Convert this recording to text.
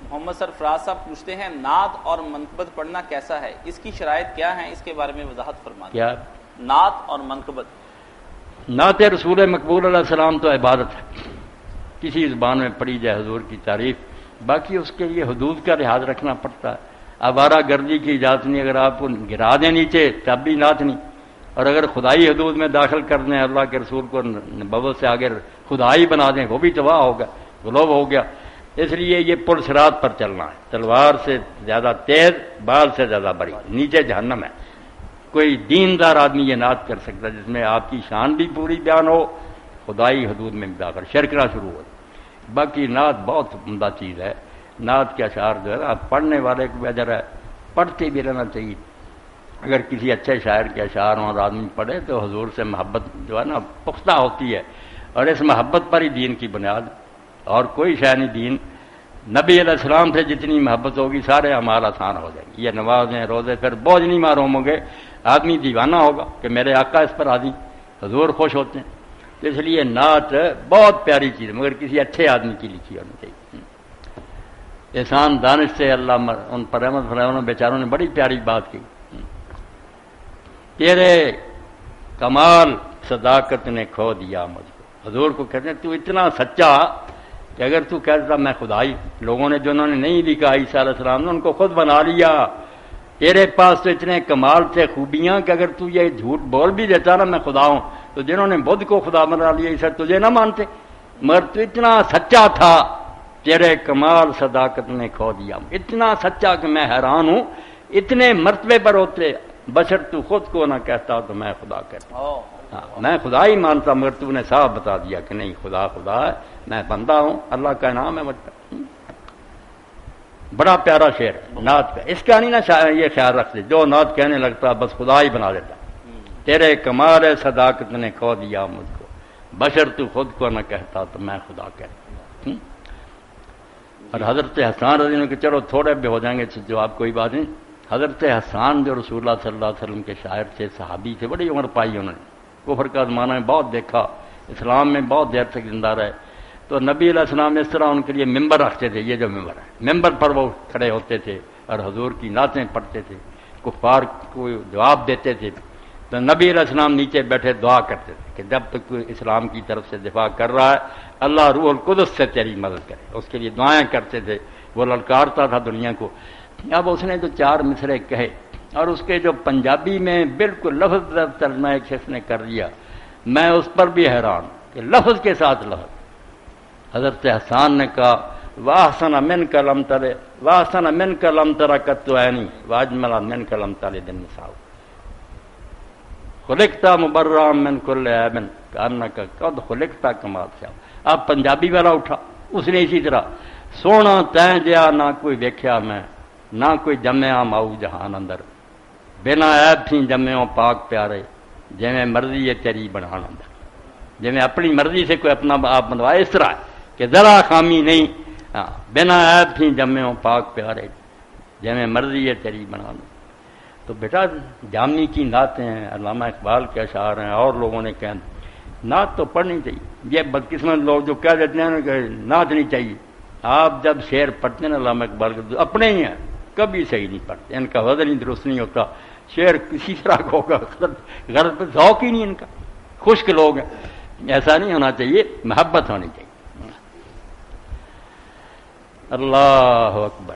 محمد سرفراز صاحب پوچھتے ہیں نعت اور منقبت پڑھنا کیسا ہے، اس کی شرائط کیا ہیں، اس کے بارے میں وضاحت فرما دیں۔ کیا نعت اور منقبت؟ نعت رسول مقبول علیہ السلام تو عبادت ہے، کسی زبان میں پڑھی جائے حضور کی تعریف، باقی اس کے لیے حدود کا لحاظ رکھنا پڑتا ہے۔ آوارہ گردی کی اجازت نہیں، اگر آپ کو گرا دیں نیچے تب بھی نعت نہیں، اور اگر خدائی حدود میں داخل کر دیں، اللہ کے رسول کو نبوت سے آگے خدائی بنا دیں، وہ بھی تباہ ہوگا، غلوب ہو گیا۔ اس لیے یہ پل صراط پر چلنا ہے، تلوار سے زیادہ تیز، بال سے زیادہ بڑی، نیچے جہنم ہے۔ کوئی دیندار آدمی یہ نعت کر سکتا ہے جس میں آپ کی شان بھی پوری بیان ہو، خدائی حدود میں بھی داخل، شرکنا شروع ہو۔ باقی نعت بہت عمدہ چیز ہے، نعت کے اشعار جو ہے آپ پڑھنے والے کو اجر ہے، پڑھتے بھی رہنا چاہیے۔ اگر کسی اچھے شاعر کے اشعار اور آدمی پڑھے تو حضور سے محبت جو ہے نا پختہ ہوتی ہے، اور اس محبت پر ہی دین کی بنیاد، اور کوئی شے نہیں دین۔ نبی علیہ السلام سے جتنی محبت ہوگی سارے اعمال آسان ہو جائیں گے، یہ نمازیں روزے پھر بوجھ نہیں معلوم ہوں گے، آدمی دیوانہ ہوگا کہ میرے آقا اس پر راضی، حضور خوش ہوتے ہیں۔ تو اس لیے نعت بہت پیاری چیز ہے، مگر کسی اچھے آدمی کی لکھی ہونی چاہیے۔ احسان دانش سے اللہ ان پر رحمت فرمائے، بیچاروں نے بڑی پیاری بات کی، تیرے کمال صداقت نے کھو دیا مجھ کو۔ حضور کو کہتے ہیں تو اتنا سچا کہ اگر تو کہتا میں خدائی، لوگوں نے جنہوں نے نہیں لکھا عیسیٰ علیہ السلام نے ان کو خود بنا لیا، تیرے پاس تو اتنے کمال تھے، خوبیاں، کہ اگر تو یہ جھوٹ بول بھی دیتا نا میں خدا ہوں، تو جنہوں نے بدھ کو خدا بنا لیا عیسیٰ تجھے نہ مانتے، مگر تو اتنا سچا تھا، تیرے کمال صداقت نے کھو دیا، اتنا سچا کہ میں حیران ہوں، اتنے مرتبے پر ہوتے بشر تو خود کو نہ کہتا تو میں خدا کہتا، میں خدا ہی مانتا، مگر تو نے صاف بتا دیا کہ نہیں، خدا خدا ہے، میں بندہ ہوں، اللہ کا انعام ہے مجھ پر۔ بڑا پیارا شعر ہے نعت کا، اس کا نہیں نا یہ خیال رکھتے جو نعت کہنے لگتا بس خدا ہی بنا دیتا۔ تیرے کمال صداقت نے کھو دیا مجھ کو، بشر تو خود کو نہ کہتا تو میں خدا کہتا۔ اور حضرت حسان رضی اللہ عنہ کہ چلو تھوڑے بھی ہو جائیں گے جو آپ کوئی بات نہیں، حضرت حسان جو رسول اللہ صلی اللہ علیہ وسلم کے شاعر تھے، صحابی تھے، بڑی عمر پائی انہوں نے، کفر کا زمانہ میں بہت دیکھا، اسلام میں بہت دیر تک زندہ رہے، تو نبی علیہ السلام اس طرح ان کے لیے ممبر رکھتے تھے، یہ جو ممبر ہے، ممبر پر وہ کھڑے ہوتے تھے اور حضور کی نعتیں پڑھتے تھے، کفار کو جواب دیتے تھے، تو نبی علیہ السلام نیچے بیٹھے دعا کرتے تھے کہ جب تک کوئی اسلام کی طرف سے دفاع کر رہا ہے اللہ روح القدس سے تیری مدد کرے، اس کے لیے دعائیں کرتے تھے، وہ للکارتا تھا دنیا کو۔ اب اس نے جو 4 مصرے کہے اور اس کے جو پنجابی میں بالکل لفظ لفظ ترجمہ ایک شخص نے کر دیا، میں اس پر بھی حیران کہ لفظ کے ساتھ لفظ حضرت حسان نے کہا واحسن من کلم ترے، واحسن من کلم ترکت عینی واجمل من کلم تلد النساء، خلقتا مبرا من کل عیب کانک قد خلقتا کما تشاء۔ اب پنجابی والا اٹھا، اس نے اسی طرح سونا تین جیا نہ کوئی ویکھیا میں، نہ کوئی جمیا ماؤ جہان اندر، بنا عیب تھی جمیوں پاک پیارے، جویں مرضی ہے تیری بنان اندر، جویں اپنی مرضی سے کوئی اپنا آپ بنوائے اس طرح کہ ذرا خامی نہیں، بنا عیب تھی جمیوں پاک پیارے، جویں مرضی ہے تیری بنان۔ تو بیٹا جامی کی نعتیں ہیں، علامہ اقبال کے اشعار ہیں، اور لوگوں نے کہا نعت تو پڑھنی چاہیے۔ یہ بدقسمت لوگ جو کہہ دیتے ہیں کہ نعت نہیں چاہیے، آپ جب شعر پڑھتے ہیں نا علامہ اقبال کے تو اپنے ہی ہیں، کبھی صحیح نہیں پڑھتے، ان کا وزن ہی درست نہیں ہوتا، شعر کسی طرح کا ہوگا، غلط ذوق ہی نہیں ان کا، خشک لوگ ہیں، ایسا نہیں ہونا چاہیے، محبت ہونی چاہیے۔ اللہ اکبر۔